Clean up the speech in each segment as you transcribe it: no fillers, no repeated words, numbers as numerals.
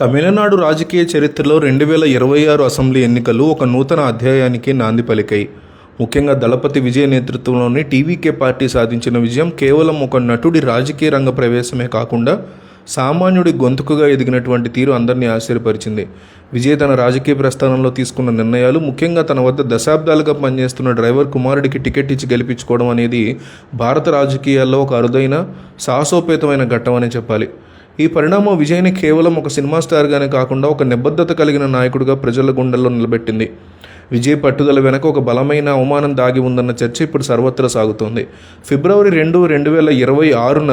తమిళనాడు రాజకీయ చరిత్రలో 2026 అసెంబ్లీ ఎన్నికలు ఒక నూతన అధ్యాయానికి నాంది పలికాయి. ముఖ్యంగా దళపతి విజయ్ నేతృత్వంలోని టీవీకే పార్టీ సాధించిన విజయం కేవలం ఒక నటుడి రాజకీయ రంగ ప్రవేశమే కాకుండా సామాన్యుడి గొంతుకుగా ఎదిగినటువంటి తీరు అందరినీ ఆశ్చర్యపరిచింది. విజయ్ తన రాజకీయ ప్రస్థానంలో తీసుకున్న నిర్ణయాలు, ముఖ్యంగా తన వద్ద దశాబ్దాలుగా పనిచేస్తున్న డ్రైవర్ కుమారుడికి టికెట్ ఇచ్చి గెలిపించుకోవడం అనేది భారత రాజకీయాల్లో ఒక అరుదైన సాహసోపేతమైన ఘట్టం అనే చెప్పాలి. ఈ పరిణామం విజయ్ని కేవలం ఒక సినిమా స్టార్గానే కాకుండా ఒక నిబద్ధత కలిగిన నాయకుడిగా ప్రజల గుండెల్లో నిలబెట్టింది. విజయ్ పట్టుదల వెనక ఒక బలమైన అవమానం దాగి ఉందన్న చర్చ ఇప్పుడు సర్వత్రా సాగుతోంది. ఫిబ్రవరి 2, 2026న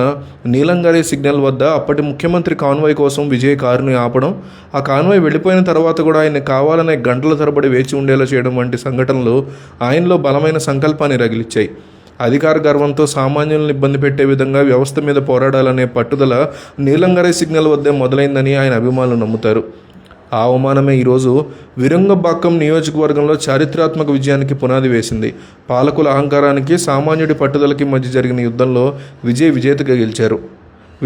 నీలంగరి సిగ్నల్ వద్ద అప్పటి ముఖ్యమంత్రి కాన్వాయ్ కోసం విజయ్ కారుని ఆపడం, ఆ కాన్వాయ్ వెళ్ళిపోయిన తర్వాత కూడా ఆయన కావాలనే గంటల తరబడి వేచి ఉండేలా చేయడం వంటి సంఘటనలు ఆయనలో బలమైన సంకల్పాన్ని రగిలిచ్చాయి. అధికార గర్వంతో సామాన్యులను ఇబ్బంది పెట్టే విధంగా వ్యవస్థ మీద పోరాడాలనే పట్టుదల నీలంగరై సిగ్నల్ వద్దే మొదలైందని ఆయన అభిమానులు నమ్ముతారు. ఆ అవమానమే ఈరోజు విరుంగంబాక్కం నియోజకవర్గంలో చారిత్రాత్మక విజయానికి పునాది వేసింది. పాలకుల అహంకారానికి, సామాన్యుడి పట్టుదలకి మధ్య జరిగిన యుద్ధంలో విజయ్ విజేతగా గెలిచారు.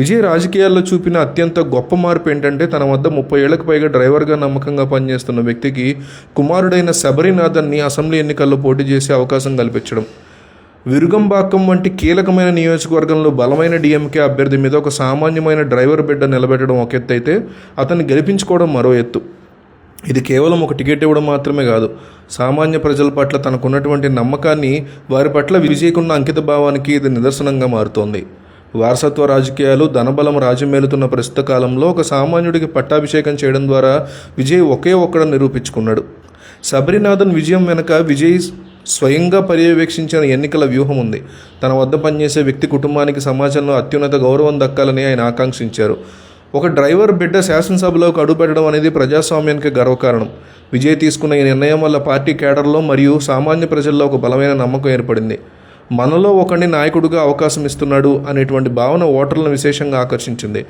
విజయ్ రాజకీయాల్లో చూపిన అత్యంత గొప్ప మార్పు ఏంటంటే, తన వద్ద 30 ఏళ్లకు పైగా డ్రైవర్గా నమ్మకంగా పనిచేస్తున్న వ్యక్తికి కుమారుడైన శబరినాథన్ని అసెంబ్లీ ఎన్నికల్లో పోటీ చేసే అవకాశం కల్పించడం. విరుగంబాక్కం వంటి కీలకమైన నియోజకవర్గంలో బలమైన డిఎంకే అభ్యర్థి మీద ఒక సామాన్యమైన డ్రైవర్ బిడ్డ నిలబెట్టడం ఒక ఎత్తు అయితే, అతన్ని గెలిపించుకోవడం మరో ఎత్తు. ఇది కేవలం ఒక టికెట్ ఇవ్వడం మాత్రమే కాదు, సామాన్య ప్రజల పట్ల తనకున్నటువంటి నమ్మకాన్ని, వారి పట్ల విజయ్కున్న అంకిత భావానికి ఇది నిదర్శనంగా మారుతోంది. వారసత్వ రాజకీయాలు, ధనబలం రాజ్యమేలుతున్న ప్రస్తుత కాలంలో ఒక సామాన్యుడికి పట్టాభిషేకం చేయడం ద్వారా విజయ్ ఒకే ఒక్కడు నిరూపించుకున్నాడు. శబరినాథన్ విజయం వెనుక విజయ్ స్వయంగా పర్యవేక్షించిన ఎన్నికల వ్యూహం ఉంది. తన వద్ద పనిచేసే వ్యక్తి కుటుంబానికి సమాజంలో అత్యున్నత గౌరవం దక్కాలని ఆయన ఆకాంక్షించారు. ఒక డ్రైవర్ బిడ్డ శాసనసభలోకి అడుగుపెట్టడం అనేది ప్రజాస్వామ్యానికి గర్వకారణం. విజయ్ తీసుకున్న ఈ నిర్ణయం వల్ల పార్టీ కేడర్లో మరియు సామాన్య ప్రజల్లో ఒక బలమైన నమ్మకం ఏర్పడింది. మనలో ఒకరిని నాయకుడిగా అవకాశం ఇస్తున్నాడు అనేటువంటి భావన ఓటర్లను విశేషంగా ఆకర్షించింది.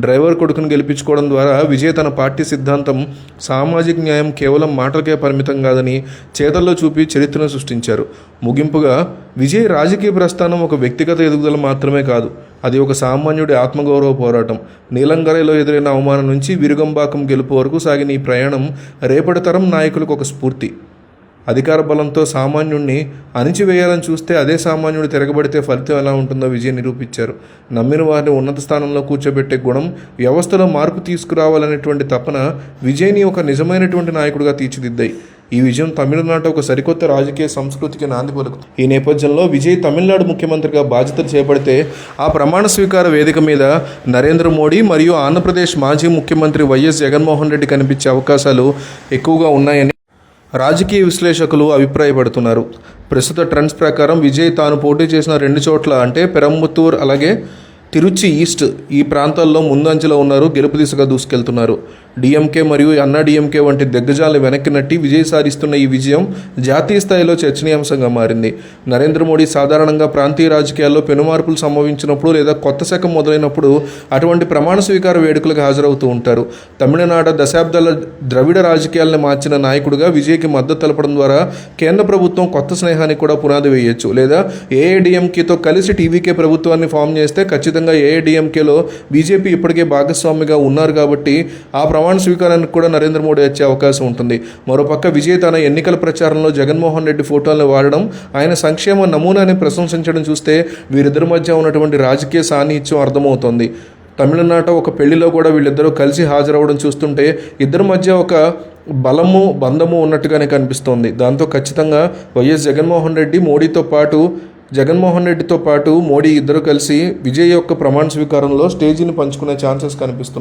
డ్రైవర్ కొడుకును గెలిపించుకోవడం ద్వారా విజయ్ తన పార్టీ సిద్ధాంతం సామాజిక న్యాయం కేవలం మాటలకే పరిమితం కాదని చేతల్లో చూపి చరిత్రను సృష్టించారు. ముగింపుగా, విజయ్ రాజకీయ ప్రస్థానం ఒక వ్యక్తిగత ఎదుగుదల మాత్రమే కాదు, అది ఒక సామాన్యుడి ఆత్మగౌరవ పోరాటం. నీలంగరైలో ఎదురైన అవమానం నుంచి విరుగంబాకం గెలుపు వరకు సాగిన ఈ ప్రయాణం రేపటి తరం నాయకులకు ఒక స్ఫూర్తి. అధికార బలంతో సామాన్యుడిని అణిచివేయాలని చూస్తే అదే సామాన్యుడు తిరగబడితే ఫలితం ఎలా ఉంటుందో విజయ్ నిరూపించారు. నమ్మిన వారిని ఉన్నత స్థానంలో కూర్చోబెట్టే గుణం, వ్యవస్థలో మార్పు తీసుకురావాలనేటువంటి తపన విజయ్ని ఒక నిజమైనటువంటి నాయకుడిగా తీర్చిదిద్దాయి. ఈ విజయం తమిళనాడు ఒక సరికొత్త రాజకీయ సంస్కృతికి నాంది పలుకుతుంది. ఈ నేపథ్యంలో విజయ్ తమిళనాడు ముఖ్యమంత్రిగా బాధ్యతలు చేపడితే ఆ ప్రమాణ స్వీకార వేదిక మీద నరేంద్ర మోడీ మరియు ఆంధ్రప్రదేశ్ మాజీ ముఖ్యమంత్రి వైఎస్ జగన్మోహన్ రెడ్డి కనిపించే అవకాశాలు ఎక్కువగా ఉన్నాయని రాజకీయ విశ్లేషకులు అభిప్రాయపడుతున్నారు. ప్రస్తుత ట్రెండ్స్ ప్రకారం విజయ్ తాను పోటీ చేసిన 2 చోట్ల అంటే పెరంబత్తూర్ అలాగే తిరుచి ఈస్ట్ ఈ ప్రాంతాల్లో ముందంజలో ఉన్నారు, గెలుపు దిశగా దూసుకెళ్తున్నారు. డిఎంకే మరియు అన్నా డిఎంకే వంటి దిగ్గజాలను వెనక్కి నట్టి విజయ్ సాధిస్తున్న ఈ విజయం జాతీయ స్థాయిలో చర్చనీయాంశంగా మారింది. నరేంద్ర మోడీ సాధారణంగా ప్రాంతీయ రాజకీయాల్లో పెనుమార్పులు సంభవించినప్పుడు లేదా కొత్త శకం మొదలైనప్పుడు అటువంటి ప్రమాణ స్వీకార వేడుకలకు హాజరవుతూ ఉంటారు. తమిళనాడు దశాబ్దాల ద్రవిడ రాజకీయాలను మార్చిన నాయకుడిగా విజయ్కి మద్దతు తెలపడం ద్వారా కేంద్ర ప్రభుత్వం కొత్త స్నేహానికి కూడా పునాది వేయొచ్చు. లేదా ఏఐడిఎంకేతో కలిసి టీవీకే ప్రభుత్వాన్ని ఫామ్ చేస్తే ఖచ్చితంగా ఏఐడిఎంకేలో బీజేపీ ఇప్పటికే భాగస్వామిగా ఉన్నారు కాబట్టి ఆ ప్రమాణ స్వీకారానికి కూడా నరేంద్ర మోడీ వచ్చే అవకాశం ఉంటుంది. మరోపక్క విజయ్ తన ఎన్నికల ప్రచారంలో జగన్మోహన్ రెడ్డి ఫోటోలను వాడడం, ఆయన సంక్షేమ నమూనాని ప్రశంసించడం చూస్తే వీరిద్దరి మధ్య ఉన్నటువంటి రాజకీయ సాన్నిహిత్యం అర్థమవుతోంది. తమిళనాట ఒక పెళ్లిలో కూడా వీళ్ళిద్దరూ కలిసి హాజరవడం చూస్తుంటే ఇద్దరి మధ్య ఒక బలము బంధము ఉన్నట్టుగానే కనిపిస్తోంది. దాంతో ఖచ్చితంగా వైఎస్ జగన్మోహన్ రెడ్డితో పాటు మోడీ ఇద్దరు కలిసి విజయ్ యొక్క ప్రమాణ స్వీకారంలో స్టేజీని పంచుకునే ఛాన్సెస్ కనిపిస్తున్నాయి.